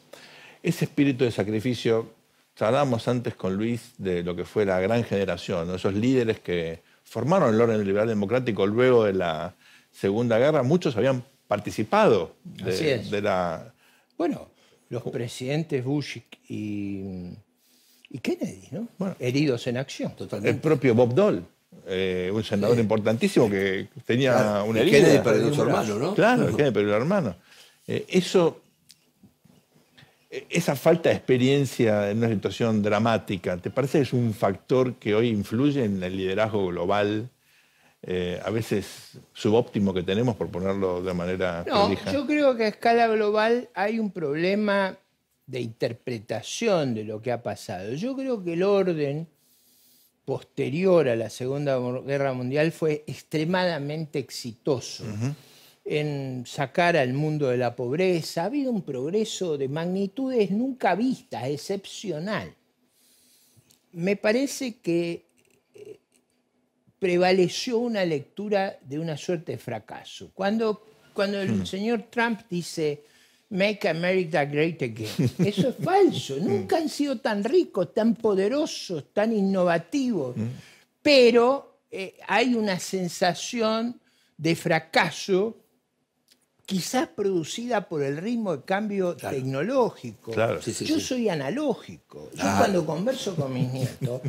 Ese espíritu de sacrificio, hablábamos antes con Luis de lo que fue la gran generación, ¿no? Esos líderes que formaron el orden liberal democrático luego de la Segunda Guerra. Muchos habían participado Así es. de la... Bueno, los presidentes Bush y Kennedy, ¿no? Bueno. Heridos en acción. El propio Bob Dole, un senador importantísimo que tenía una herida. Kennedy perdió a su hermano, ¿no? Claro, Kennedy perdió al hermano. Esa falta de experiencia en una situación dramática, ¿te parece que es un factor que hoy influye en el liderazgo global a veces subóptimo que tenemos, por ponerlo de manera No, prolija? yo creo que a escala global hay un problema de interpretación de lo que ha pasado. Yo creo que el orden posterior a la Segunda Guerra Mundial fue extremadamente exitoso en sacar al mundo de la pobreza. Ha habido un progreso de magnitudes nunca vistas, excepcional. Me parece que prevaleció una lectura de una suerte de fracaso. Cuando el señor Trump dice Make America Great Again, eso es falso. Nunca han sido tan ricos, tan poderosos, tan innovativos. Pero hay una sensación de fracaso, quizás producida por el ritmo de cambio tecnológico. Claro. Yo soy analógico. Yo cuando converso con mis nietos,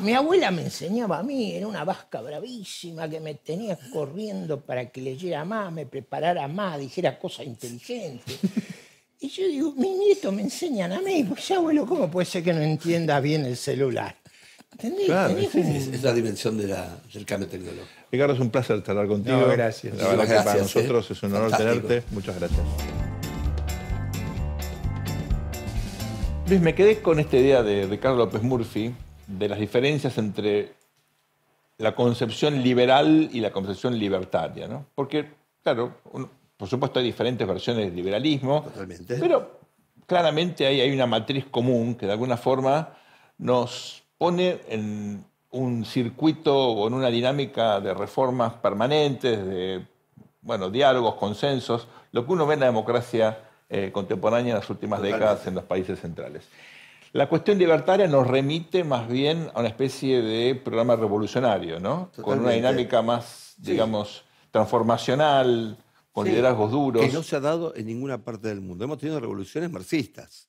mi abuela me enseñaba a mí, era una vasca bravísima que me tenía corriendo para que leyera más, me preparara más, dijera cosas inteligentes. Y yo digo, mis nietos me enseñan a mí, pues abuelo, ¿cómo puede ser que no entienda bien el celular? ¿Entendés? Claro, Es la dimensión del cambio tecnológico. Ricardo, es un placer charlar contigo. No, gracias. La verdad que para Gracias, nosotros es un honor Fantástico. tenerte. Muchas gracias. Luis, me quedé con esta idea de Ricardo López Murphy de las diferencias entre la concepción liberal y la concepción libertaria, ¿no? Porque, claro, por supuesto hay diferentes versiones del liberalismo, Totalmente. pero claramente hay una matriz común que de alguna forma nos pone en un circuito o en una dinámica de reformas permanentes, de diálogos, consensos, lo que uno ve en la democracia contemporánea en las últimas décadas en los países centrales. La cuestión libertaria nos remite más bien a una especie de programa revolucionario, ¿no? Totalmente. Con una dinámica más, digamos, transformacional, con Sí, liderazgos duros. que no se ha dado en ninguna parte del mundo. Hemos tenido revoluciones marxistas,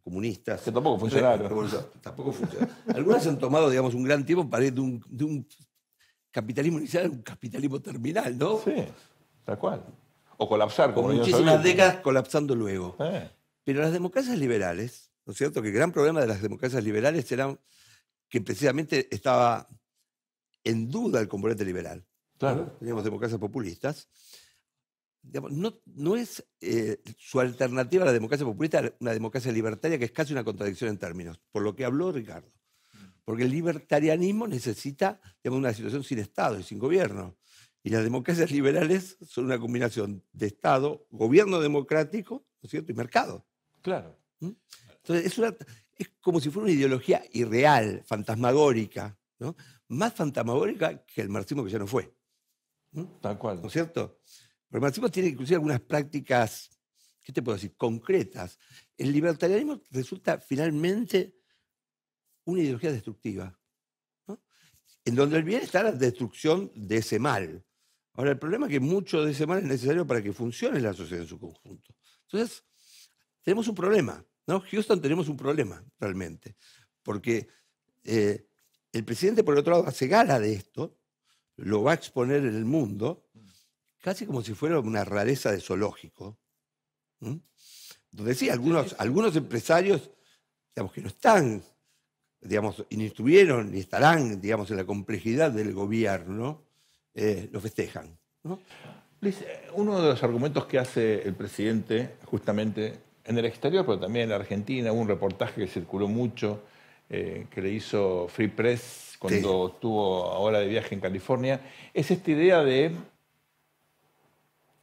comunistas. Que tampoco funcionaron. Tampoco funcionaron. Algunas han tomado, digamos, un gran tiempo para ir de un capitalismo inicial a un capitalismo terminal, ¿no? Sí, tal cual. O colapsar, como Con la Unión muchísimas Soviética. décadas colapsando luego. Pero las democracias liberales, ¿no es cierto? Que el gran problema de las democracias liberales era que precisamente estaba en duda el componente liberal. Claro. ¿no? Teníamos democracias populistas. Digamos, no es su alternativa a la democracia populista una democracia libertaria, que es casi una contradicción en términos, por lo que habló Ricardo. Porque el libertarianismo necesita, digamos, una situación sin Estado y sin gobierno. Y las democracias liberales son una combinación de Estado, gobierno democrático, ¿no es cierto?, y mercado. Claro. Entonces, es como si fuera una ideología irreal, fantasmagórica, ¿no? Más fantasmagórica que el marxismo, que ya no fue. Tal cual. ¿No es cierto? Pero el marxismo tiene inclusive algunas prácticas, ¿qué te puedo decir?, concretas. El libertarianismo resulta finalmente una ideología destructiva, ¿no? En donde el bien está la destrucción de ese mal. Ahora, el problema es que mucho de ese mal es necesario para que funcione la sociedad en su conjunto. Entonces, tenemos un problema, ¿no? Houston tenemos un problema, realmente. Porque el presidente, por el otro lado, hace gala de esto, lo va a exponer en el mundo, casi como si fuera una rareza de zoológico. Donde sí, algunos empresarios, digamos, que no están, digamos, y ni estuvieron, ni estarán, digamos, en la complejidad del gobierno, lo festejan, ¿no? Luis, uno de los argumentos que hace el presidente, justamente en el exterior, pero también en la Argentina, hubo un reportaje que circuló mucho, que le hizo Free Press cuando estuvo ahora de viaje en California, es esta idea de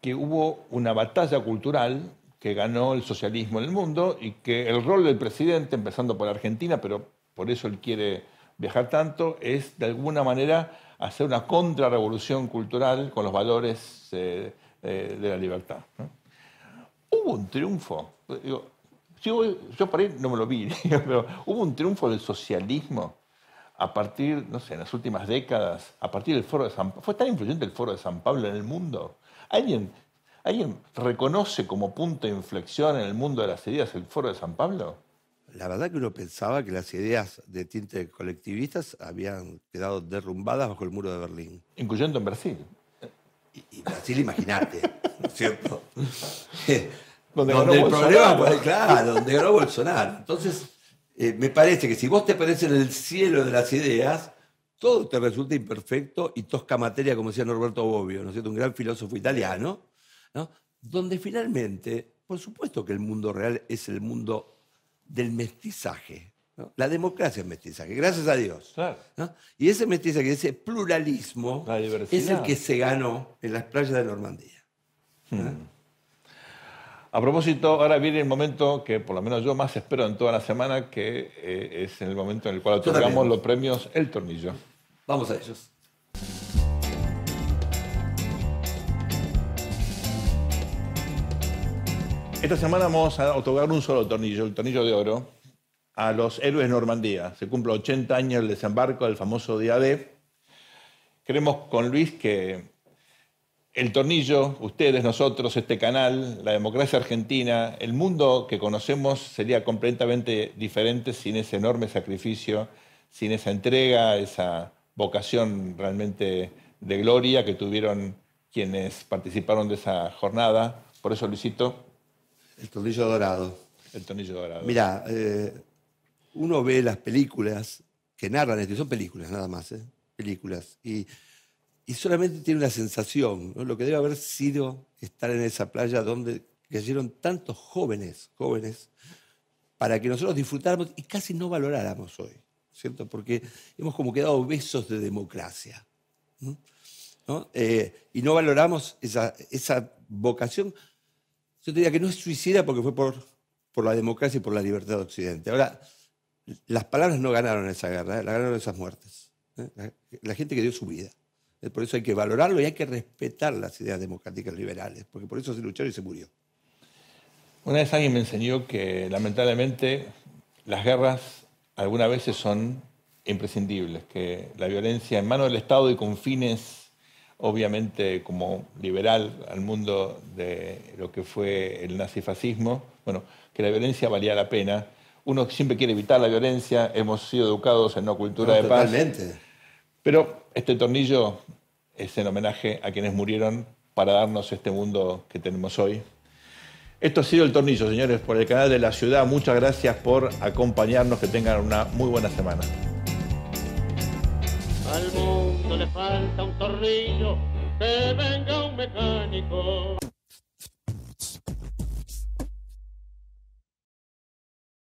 que hubo una batalla cultural que ganó el socialismo en el mundo y que el rol del presidente, empezando por Argentina, pero por eso él quiere viajar tanto, es de alguna manera hacer una contrarrevolución cultural con los valores de la libertad, ¿no? Hubo un triunfo. Digo, yo por ahí no me lo vi, pero hubo un triunfo del socialismo a partir, no sé, en las últimas décadas, a partir del Foro de San Pablo. ¿Fue tan influyente el Foro de San Pablo en el mundo? ¿Alguien reconoce como punto de inflexión en el mundo de las ideas el Foro de San Pablo? La verdad que uno pensaba que las ideas de tinte colectivistas habían quedado derrumbadas bajo el muro de Berlín. Incluyendo en Brasil. Y Brasil, imagínate, ¿no es cierto? Donde donde ganó el Bolsonaro. problema, pues, claro, donde ganó Bolsonaro. Entonces, me parece que si vos te pones en el cielo de las ideas, todo te resulta imperfecto y tosca materia, como decía Norberto Bobbio, ¿no es cierto? Un gran filósofo italiano, ¿no? Donde finalmente, por supuesto que el mundo real es el mundo del mestizaje, ¿no? La democracia es mestizaje, gracias a Dios. Claro. ¿No? Y ese mestizaje, ese pluralismo, La diversidad. es el que se ganó en las playas de Normandía. A propósito, ahora viene el momento que por lo menos yo más espero en toda la semana, que es el momento en el cual otorgamos también. los premios El Tornillo. Vamos a ellos. Esta semana vamos a otorgar un solo tornillo, el Tornillo de Oro, a los héroes de Normandía. Se cumple 80 años el desembarco del famoso día D. Creemos con Luis que el tornillo, ustedes, nosotros, este canal, la democracia argentina, el mundo que conocemos sería completamente diferente sin ese enorme sacrificio, sin esa entrega, esa vocación realmente de gloria que tuvieron quienes participaron de esa jornada. Por eso, Luisito, El tornillo dorado. el tornillo dorado. Mirá, uno ve las películas que narran esto, y son películas nada más, películas, y solamente tiene una sensación, ¿no? Lo que debe haber sido estar en esa playa donde cayeron tantos jóvenes, para que nosotros disfrutáramos y casi no valoráramos hoy, ¿cierto? Porque hemos como quedado obesos de democracia, ¿no? Y no valoramos esa vocación. Yo te diría que no es suicida porque fue por la democracia y por la libertad de Occidente. Ahora, las palabras no ganaron esa guerra, la ganaron esas muertes. La gente que dio su vida. Por eso hay que valorarlo y hay que respetar las ideas democráticas liberales, porque por eso se luchó y se murió. Una vez alguien me enseñó que lamentablemente las guerras algunas veces son imprescindibles, que la violencia en manos del Estado y con fines obviamente como liberal al mundo de lo que fue el nazifascismo, bueno, que la violencia valía la pena. Uno siempre quiere evitar la violencia, hemos sido educados en una cultura de paz. Totalmente. Pero este tornillo es en homenaje a quienes murieron para darnos este mundo que tenemos hoy. Esto ha sido El Tornillo, señores, por el canal de La Ciudad. Muchas gracias por acompañarnos. Que tengan una muy buena semana. Al mundo le falta un tornillo, que venga un mecánico.